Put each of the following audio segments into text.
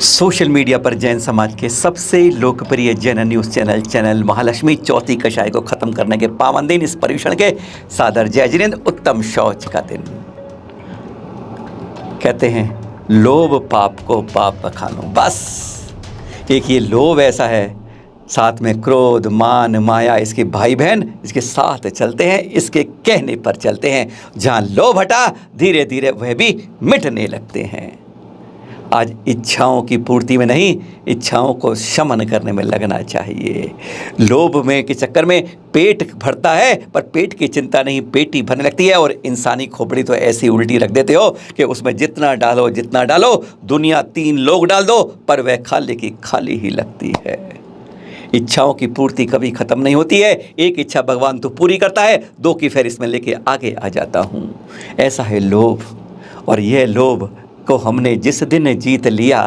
Social media पर जैन समाज के सबसे लोकप्रिय जैन न्यूज़ चैनल महालक्ष्मी चौथी कषाय को खत्म करने के पावन दिन इस पर्युषण के सादर जय जिनेंद्र। उत्तम शौच का दिन। कहते हैं लोभ पाप को पाप बखानो। बस एक ये लोभ ऐसा है, साथ में क्रोध मान माया इसके भाई बहन इसके साथ चलते हैं, इसके कहने पर चलते हैं। जहाँ लोभ हटा धीरे धीरे वह भी मिटने लगते हैं। आज इच्छाओं की पूर्ति में नहीं, इच्छाओं को शमन करने में लगना चाहिए। लोभ में के चक्कर में पेट भरता है पर पेट की चिंता नहीं, पेटी भरने लगती है। और इंसानी खोपड़ी तो ऐसी उल्टी रख देते हो कि उसमें जितना डालो दुनिया 3 लोग डाल दो पर वह खाली की खाली ही लगती है। इच्छाओं की पूर्ति कभी खत्म नहीं होती है। एक इच्छा भगवान तो पूरी करता है, 2 की फेरिस में लेके आगे आ जाता हूँ। ऐसा है लोभ। और यह लोभ को हमने जिस दिन जीत लिया,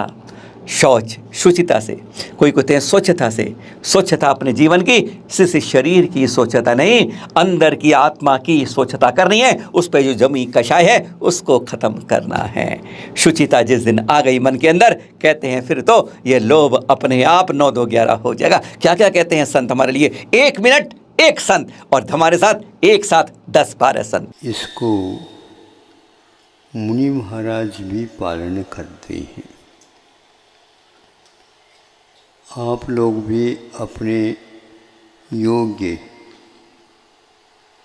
शौच शुचिता से, कोई कहते हैं स्वच्छता से, स्वच्छता अपने जीवन की सिर्फ शरीर की स्वच्छता नहीं, अंदर की आत्मा की स्वच्छता करनी है। उस पर जो जमी कषाय है उसको खत्म करना है। शुचिता जिस दिन आ गई मन के अंदर, कहते हैं फिर तो ये लोभ अपने आप 9 2 11 हो जाएगा। क्या क्या कहते हैं संत हमारे लिए? 1 मिनट 1 संत, और हमारे साथ एक साथ 10 12 संत। इसको मुनि महाराज भी पालन करते हैं। आप लोग भी अपने योग्य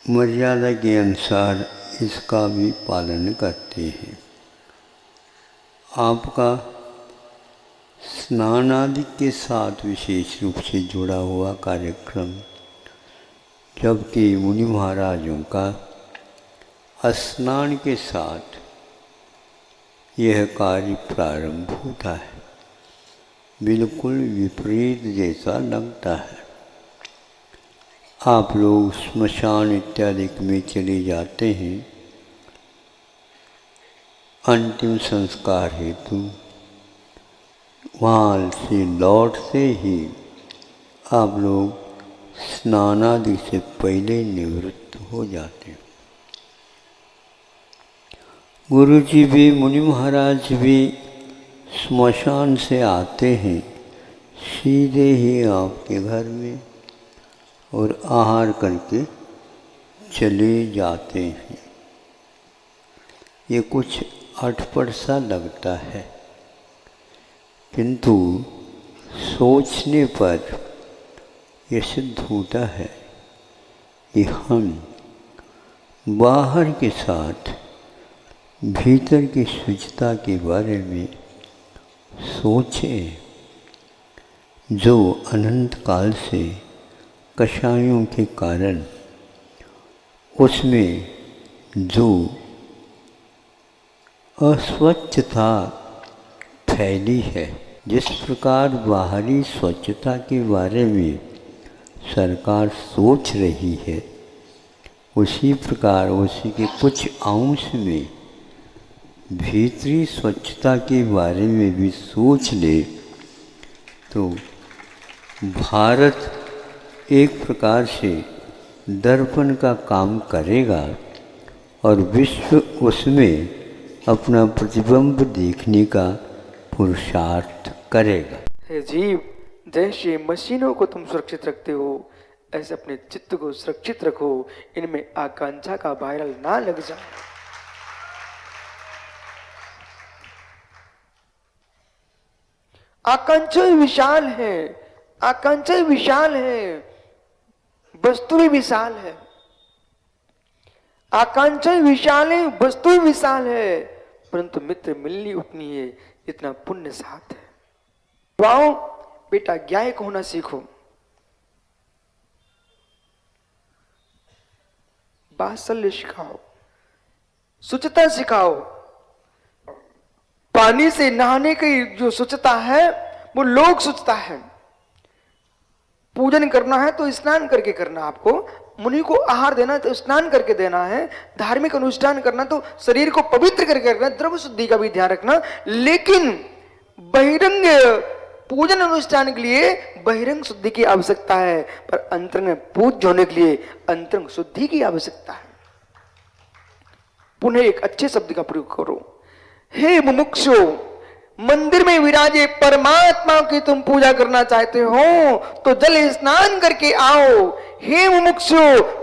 मर्यादा के अनुसार इसका भी पालन करते हैं। आपका स्नान आदि के साथ विशेष रूप से जुड़ा हुआ कार्यक्रम, जबकि मुनि महाराजों का स्नान के साथ यह कार्य प्रारंभ होता है। बिल्कुल विपरीत जैसा लगता है। आप लोग स्मशान इत्यादि में चले जाते हैं अंतिम संस्कार हेतु। वहाँ से लौटते ही आप लोग स्नान आदि से पहले निवृत्त हो जाते हैं। गुरु जी भी, मुनि महाराज भी स्मशान से आते हैं सीधे ही आपके घर में और आहार करके चले जाते हैं। ये कुछ अटपट सा लगता है, किंतु सोचने पर यह सिद्ध होता है कि हम बाहर के साथ भीतर की शुचिता के बारे में सोचें। जो अनंत काल से कषायों के कारण उसमें जो अस्वच्छता फैली है, जिस प्रकार बाहरी स्वच्छता के बारे में सरकार सोच रही है, उसी प्रकार उसी के कुछ अंश में भीतरी स्वच्छता के बारे में भी सोच ले तो भारत एक प्रकार से दर्पण का काम करेगा और विश्व उसमें अपना प्रतिबिंब देखने का पुरुषार्थ करेगा। हे जीव, जैसे मशीनों को तुम सुरक्षित रखते हो, ऐसे अपने चित्त को सुरक्षित रखो। इनमें आकांक्षा का वायरल ना लग जाए। आकांक्षाएं विशाल है, आकांक्षाएं विशाल है, वस्तु भी विशाल है। आकांक्षाएं विशाल है, वस्तु भी विशाल है, परंतु मित्र मिलनी उतनी है जितना पुण्य साथ है। वाओ बेटा, ज्ञायक होना सीखो, वात्सल्य सिखाओ, शुचिता सिखाओ। पानी से नहाने की जो स्वच्छता है वो लोक स्वच्छता है। पूजन करना है तो स्नान करके करना, आपको मुनि को आहार देना है तो स्नान करके देना है। धार्मिक अनुष्ठान करना तो शरीर को पवित्र करके करना, द्रव्य शुद्धि का भी ध्यान रखना। लेकिन बहिरंग पूजन अनुष्ठान के लिए बहिरंग शुद्धि की आवश्यकता है, पर अंतरंग पूज्य होने के लिए अंतरंग शुद्धि की आवश्यकता है। पुनः एक अच्छे शब्द का प्रयोग करो। हे मुमुक्षु, मंदिर में विराजे परमात्मा की तुम पूजा करना चाहते हो तो जल स्नान करके आओ। हे मुमुक्षु,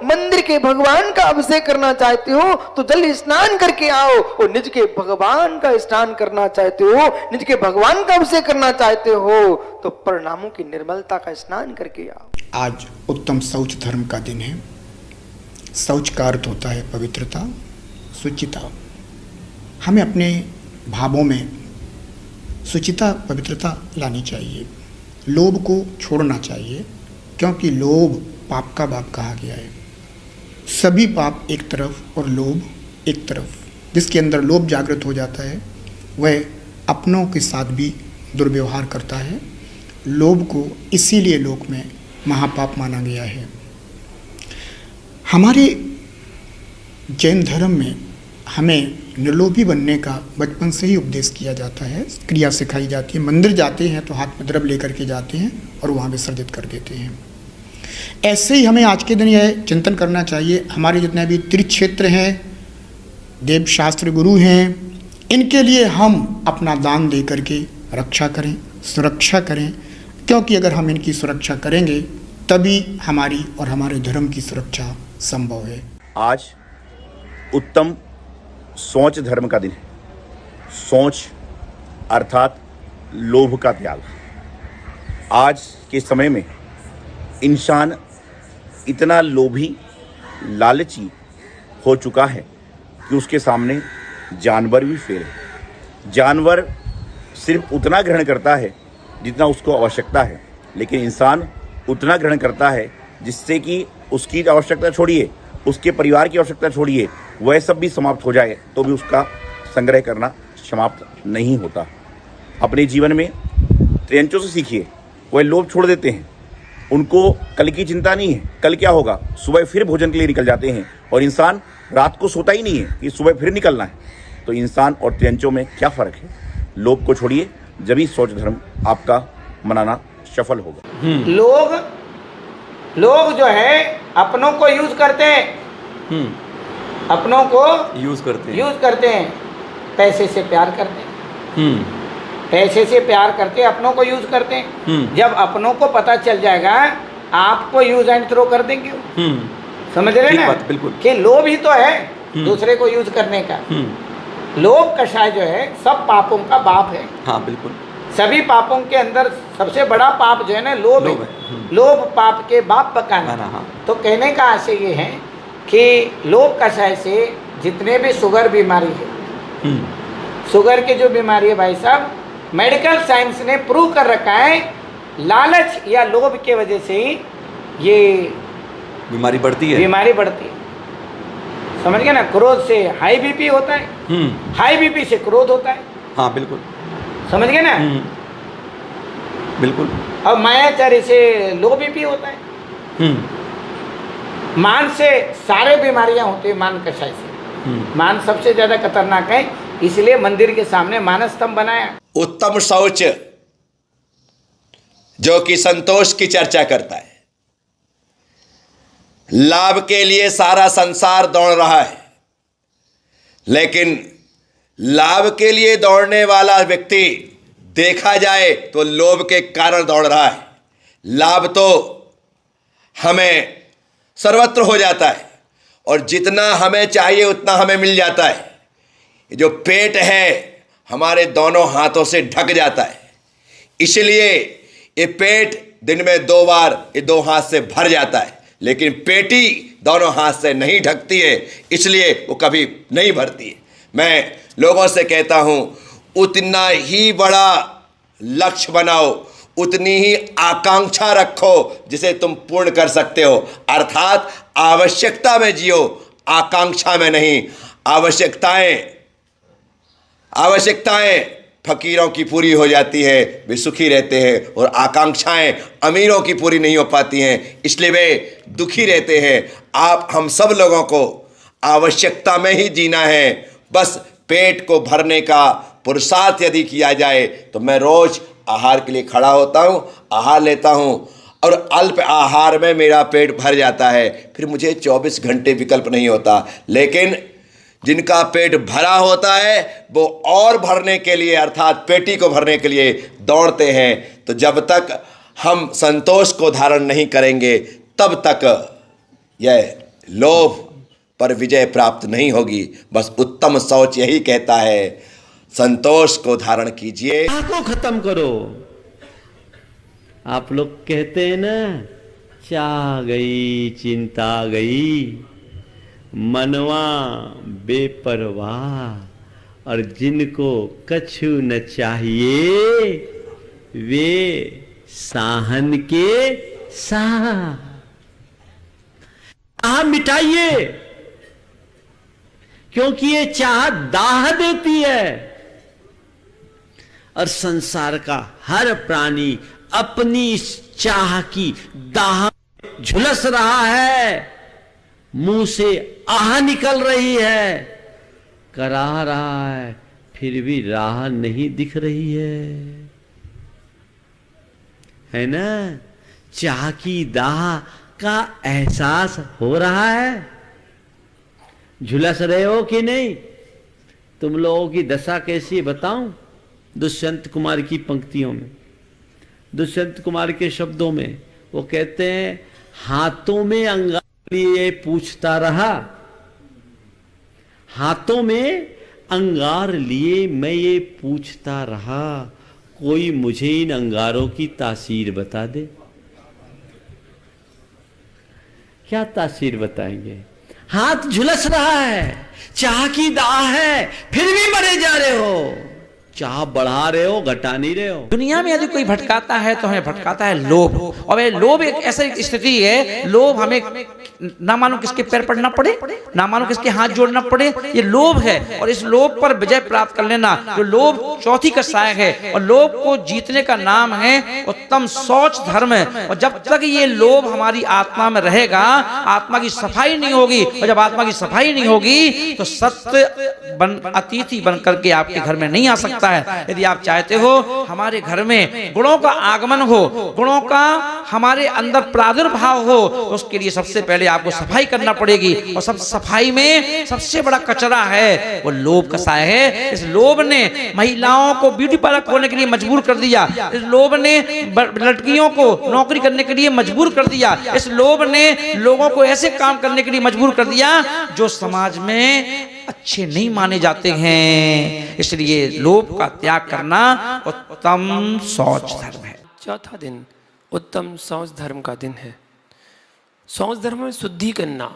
मंदिर के भगवान का अभिषेक करना चाहते हो तो जल स्नान करके आओ। और निज के भगवान का स्नान करना चाहते हो, निज के भगवान का अभिषेक करना चाहते हो तो परिणामों की निर्मलता का स्नान करके आओ। आज उत्तम शौच धर्म का दिन है। शौच का अर्थ होता है पवित्रता, शुचिता। हमें अपने भावों में शुचिता, पवित्रता लानी चाहिए। लोभ को छोड़ना चाहिए, क्योंकि लोभ पाप का बाप कहा गया है। सभी पाप एक तरफ और लोभ एक तरफ। जिसके अंदर लोभ जागृत हो जाता है वह अपनों के साथ भी दुर्व्यवहार करता है। लोभ को इसीलिए लोक में महापाप माना गया है। हमारे जैन धर्म में हमें निर्लोभी बनने का बचपन से ही उपदेश किया जाता है, क्रिया सिखाई जाती है। मंदिर जाते हैं तो हाथ में द्रव्य लेकर के जाते हैं और वहाँ विसर्जित कर देते हैं। ऐसे ही हमें आज के दिन यह चिंतन करना चाहिए, हमारे जितने भी तीर्थक्षेत्र हैं, देव शास्त्र गुरु हैं, इनके लिए हम अपना दान दे करके रक्षा करें, सुरक्षा करें, क्योंकि अगर हम इनकी सुरक्षा करेंगे तभी हमारी और हमारे धर्म की सुरक्षा संभव है। आज उत्तम सोच धर्म का दिन है। सोच अर्थात लोभ का त्याग। आज के समय में इंसान इतना लोभी, लालची हो चुका है कि उसके सामने जानवर भी फेल है। जानवर सिर्फ उतना ग्रहण करता है जितना उसको आवश्यकता है, लेकिन इंसान उतना ग्रहण करता है जिससे कि उसकी आवश्यकता छोड़िए, उसके परिवार की आवश्यकता छोड़िए, वह सब भी समाप्त हो जाए तो भी उसका संग्रह करना समाप्त नहीं होता। अपने जीवन में त्रियंचों से सीखिए, वह लोभ छोड़ देते हैं। उनको कल की चिंता नहीं है, कल क्या होगा। सुबह फिर भोजन के लिए निकल जाते हैं और इंसान रात को सोता ही नहीं है कि सुबह फिर निकलना है। तो इंसान और त्रियंचों में क्या फ़र्क है। लोभ को छोड़िए, जब ही सोच धर्म आपका मनाना सफल होगा। लोग जो है अपनों को यूज करते हैं, अपनों को यूज करते हैं, पैसे से प्यार करते हैं, पैसे से प्यार करते हैं, अपनों को यूज करते हैं। जब अपनों को पता चल जाएगा आपको यूज एंड थ्रो कर देंगे। समझ रहे ना, बिल्कुल, कि लोभ ही तो है दूसरे को यूज करने का। लोभ कषाय जो है सब पापों का बाप है। हाँ बिल्कुल, सभी पापों के अंदर सबसे बड़ा पाप जो है ना लोभ है। लोभ पाप के बाप पकाना। हाँ। तो कहने का आशय ये है कि लोभ कषाय से जितने भी शुगर बीमारी है, शुगर की जो बीमारी है भाई साहब, मेडिकल साइंस ने प्रूव कर रखा है लालच या लोभ के वजह से ही ये बीमारी बढ़ती है। समझ गए ना। क्रोध से हाई बीपी होता है, हाई बीपी से क्रोध होता है। हाँ बिल्कुल, समझ गए ना। बिल्कुल। और मायाचारी से लो बीपी होता है। मान से सारे बीमारियां होती है, मान कषाय से। मान सबसे ज्यादा खतरनाक है, इसलिए मंदिर के सामने मानस स्तंभ बनाया। उत्तम शौच जो कि संतोष की चर्चा करता है। लाभ के लिए सारा संसार दौड़ रहा है, लेकिन लाभ के लिए दौड़ने वाला व्यक्ति देखा जाए तो लोभ के कारण दौड़ रहा है। लाभ तो हमें सर्वत्र हो जाता है और जितना हमें चाहिए उतना हमें मिल जाता है। जो पेट है हमारे दोनों हाथों से ढक जाता है, इसलिए ये पेट दिन में 2 बार ये 2 हाथ से भर जाता है, लेकिन पेटी दोनों हाथ से नहीं ढकती है, इसलिए वो कभी नहीं भरती है। मैं लोगों से कहता हूँ उतना ही बड़ा लक्ष्य बनाओ, उतनी ही आकांक्षा रखो जिसे तुम पूर्ण कर सकते हो। अर्थात आवश्यकता में जियो, आकांक्षा में नहीं। आवश्यकताएं फकीरों की पूरी हो जाती है, वे सुखी रहते हैं, और आकांक्षाएं अमीरों की पूरी नहीं हो पाती हैं, इसलिए वे दुखी रहते हैं। हम सब लोगों को आवश्यकता में ही जीना है। बस पेट को भरने का पुरुषार्थ यदि किया जाए तो मैं रोज आहार के लिए खड़ा होता हूँ, आहार लेता हूँ और अल्प आहार में मेरा पेट भर जाता है। फिर मुझे 24 घंटे विकल्प नहीं होता, लेकिन जिनका पेट भरा होता है वो और भरने के लिए अर्थात पेटी को भरने के लिए दौड़ते हैं। तो जब तक हम संतोष को धारण नहीं करेंगे तब तक यह लोभ पर विजय प्राप्त नहीं होगी। बस उत्तम शौच यही कहता है, संतोष को धारण कीजिए। को खत्म करो। आप लोग कहते हैं ना, चाह गई चिंता गई, मनवा बेपरवाह, और जिनको कछु न चाहिए वे साहन के साह। चाह मिटाइए, क्योंकि ये चाह दाह देती है, और संसार का हर प्राणी अपनी इस चाह की दाह झुलस रहा है, मुंह से आह निकल रही है, करा रहा है, फिर भी राह नहीं दिख रही है ना? चाह की दाह का एहसास हो रहा है? झुलस रहे हो कि नहीं? तुम लोगों की दशा कैसी है बताऊं? दुष्यंत कुमार की पंक्तियों में, दुष्यंत कुमार के शब्दों में वो कहते हैं, हाथों में अंगार लिए पूछता रहा, हाथों में अंगार लिए मैं ये पूछता रहा, कोई मुझे इन अंगारों की तासीर बता दे। क्या तासीर बताएंगे? हाथ झुलस रहा है, चाह की दाह है, फिर भी मरे जा रहे हो। चाह बढ़ा रहे हो, घटा नहीं रहे हो। दुनिया में यदि कोई भटकाता है तो हमें भटकाता है लोभ। और वह लोभ एक ऐसी स्थिति है, लोभ हमें ना मानो किसके पैर पड़ना पड़े, ना मानो किसके हाथ जोड़ना पड़े, ये लोभ है। और इस लोभ पर विजय प्राप्त कर लेना, जो लोभ चौथी का सहायक है, और लोभ को जीतने का नाम है उत्तम शौच धर्म। और जब तक ये लोभ हमारी आत्मा में रहेगा, आत्मा की सफाई नहीं होगी, और जब आत्मा की सफाई नहीं होगी तो सत्य अतिथि बन करके आपके घर में नहीं आ सकता है। यदि आप चाहते हो हमारे घर में गुणों का आगमन हो, गुणों का हमारे अंदर प्रादुर्भाव हो, तो उसके लिए सबसे पहले आपको सफाई करना पड़ेगी। और सब सफाई में सबसे बड़ा कचरा है वो लोभ का साया है। इस लोभ ने महिलाओं को ब्यूटी पार्लर खोलने के लिए मजबूर कर दिया, इस लोभ ने लड़कियों को नौकरी करने के लिए मजबूर कर दिया, इस लोभ ने लोगों को ऐसे काम करने के लिए मजबूर कर दिया जो समाज में अच्छे नहीं माने जाते हैं। इसलिए लोभ का त्याग करना उत्तम शौच धर्म है। चौथा दिन उत्तम शौच धर्म का दिन है। शौच धर्म में शुद्धि करना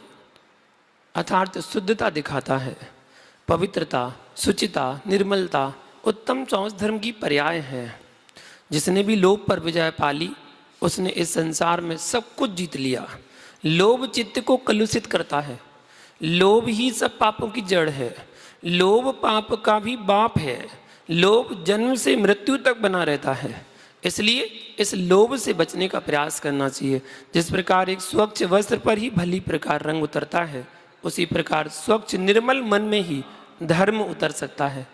अर्थात शुद्धता दिखाता है, पवित्रता, शुचिता, निर्मलता उत्तम शौच धर्म की पर्याय है। जिसने भी लोभ पर विजय पाली उसने इस संसार में सब कुछ जीत लिया। लोभ चित्त को कलुषित करता है, लोभ ही सब पापों की जड़ है, लोभ पाप का भी बाप है, लोभ जन्म से मृत्यु तक बना रहता है। इसलिए इस लोभ से बचने का प्रयास करना चाहिए। जिस प्रकार एक स्वच्छ वस्त्र पर ही भली प्रकार रंग उतरता है, उसी प्रकार स्वच्छ निर्मल मन में ही धर्म उतर सकता है।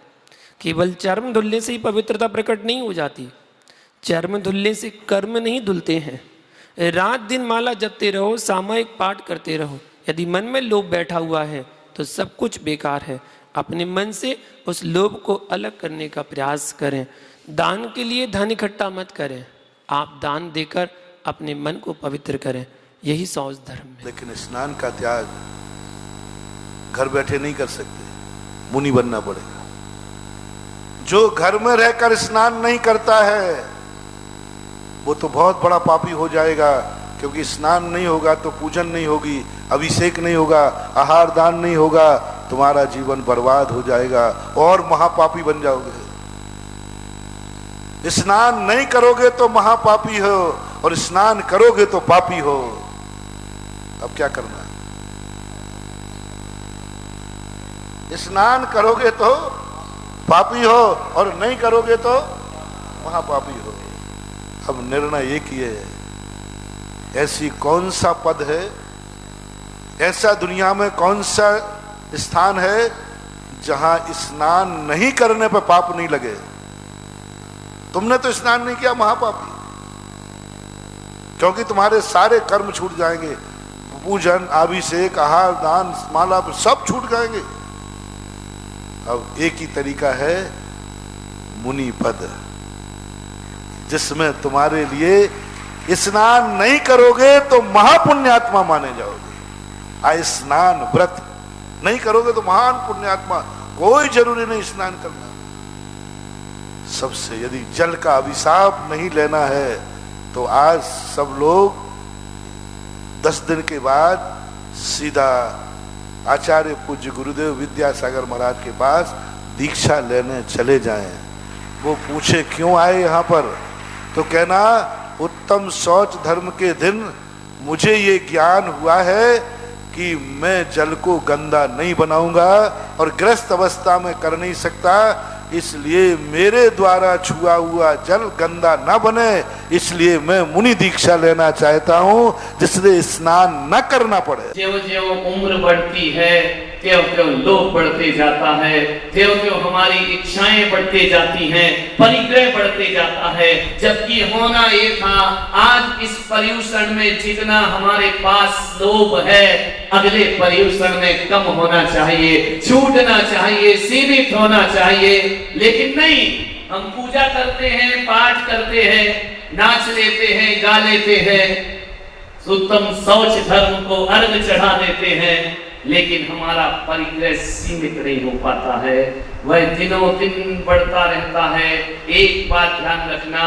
केवल चर्म धुलने से ही पवित्रता प्रकट नहीं हो जाती, चर्म धुलने से कर्म नहीं धुलते हैं। रात दिन माला जपते रहो, सामूहिक पाठ करते रहो, यदि मन में लोभ बैठा हुआ है तो सब कुछ बेकार है। अपने मन से उस लोभ को अलग करने का प्रयास करें। दान के लिए धन इकट्ठा मत करें, आप दान देकर अपने मन को पवित्र करें, यही शौच धर्म है। लेकिन स्नान का त्याग घर बैठे नहीं कर सकते, मुनि बनना पड़ेगा। जो घर में रहकर स्नान नहीं करता है वो तो बहुत बड़ा पापी हो जाएगा, क्योंकि स्नान नहीं होगा तो पूजन नहीं होगी, अभिषेक नहीं होगा, आहार दान नहीं होगा, तुम्हारा जीवन बर्बाद हो जाएगा और महापापी बन जाओगे। स्नान नहीं करोगे तो महापापी हो और स्नान करोगे तो पापी हो। अब क्या करना है? स्नान करोगे तो पापी हो और नहीं करोगे तो महापापी हो। अब निर्णय एक ही है। ऐसी कौन सा पद है, ऐसा दुनिया में कौन सा स्थान है जहां स्नान नहीं करने पर पाप नहीं लगे? तुमने तो स्नान नहीं किया, महापापी, क्योंकि तुम्हारे सारे कर्म छूट जाएंगे। पूजन, अभिषेक, आहार दान, माला सब छूट जाएंगे। अब एक ही तरीका है मुनि पद, जिसमें तुम्हारे लिए स्नान नहीं करोगे तो महापुण्यात्मा माने जाओगे। स्नान व्रत नहीं करोगे तो महान पुण्यात्मा, कोई जरूरी नहीं स्नान करना। सबसे यदि जल का अभिशाप नहीं लेना है तो आज सब लोग 10 दिन के बाद सीधा आचार्य पूज्य गुरुदेव विद्यासागर महाराज के पास दीक्षा लेने चले जाएं। वो पूछे क्यों आए यहाँ पर, तो कहना उत्तम शौच धर्म के दिन मुझे ये ज्ञान हुआ है कि मैं जल को गंदा नहीं बनाऊंगा और गृहस्थ अवस्था में कर नहीं सकता, इसलिए मेरे द्वारा छुआ हुआ जल गंदा ना बने, इसलिए मैं मुनि दीक्षा लेना चाहता हूँ जिससे स्नान न करना पड़े। ज्यों ज्यों उम्र बढ़ती है त्यों त्यों लोभ बढ़ते जाता है, त्यों त्यों हमारी इच्छाएं बढ़ते जाती हैं, परिग्रह बढ़ते जाता है, जबकि होना ये था आज इस पर्यूषण में जितना हमारे पास लोभ है अगले पर्यूषण में कम होना चाहिए, छूटना चाहिए, सीमित होना चाहिए। लेकिन नहीं, हम पूजा करते हैं, पाठ करते हैं, नाच लेते हैं, गा लेते हैं, उत्तम शौच धर्म को अर्घ चढ़ा देते हैं, लेकिन हमारा परिग्रह सीमित नहीं हो पाता है, वह दिनों दिन बढ़ता रहता है। एक बात ध्यान रखना,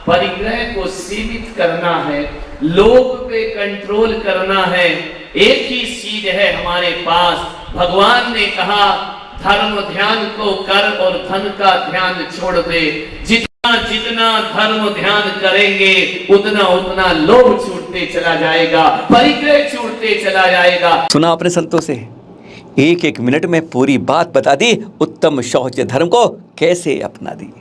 परिग्रह को सीमित करना है, लोभ पे कंट्रोल करना है। एक ही चीज है हमारे पास, भगवान ने कहा धर्म ध्यान को कर और धन का ध्यान छोड़ दे। जितना जितना धर्म ध्यान करेंगे उतना उतना लोभ छूटते चला जाएगा, परिग्रह छूटते चला जाएगा। सुना अपने संतों से, एक एक मिनट में पूरी बात बता दी, उत्तम शौच धर्म को कैसे अपना दी।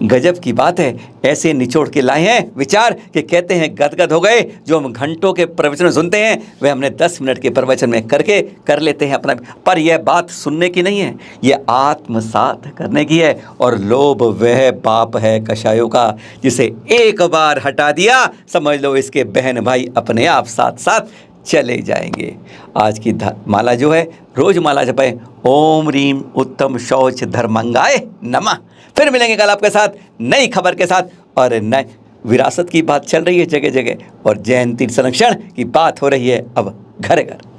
गजब की बात है, ऐसे निचोड़ के लाए हैं विचार कि कहते हैं गदगद हो गए। जो हम घंटों के प्रवचन सुनते हैं वह हमने 10 मिनट के प्रवचन में करके कर लेते हैं अपना। पर यह बात सुनने की नहीं है, यह आत्मसात करने की है। और लोभ वह पाप है कषायों का, जिसे एक बार हटा दिया समझ लो इसके बहन भाई अपने आप साथ साथ चले जाएंगे। आज की माला जो है, रोज माला जपें, ओम रीम उत्तम शौच धर्मंगाय नमः। फिर मिलेंगे कल आपके साथ नई खबर के साथ, और नए विरासत की बात चल रही है जगह जगह, और जयंती संरक्षण की बात हो रही है अब घर घर।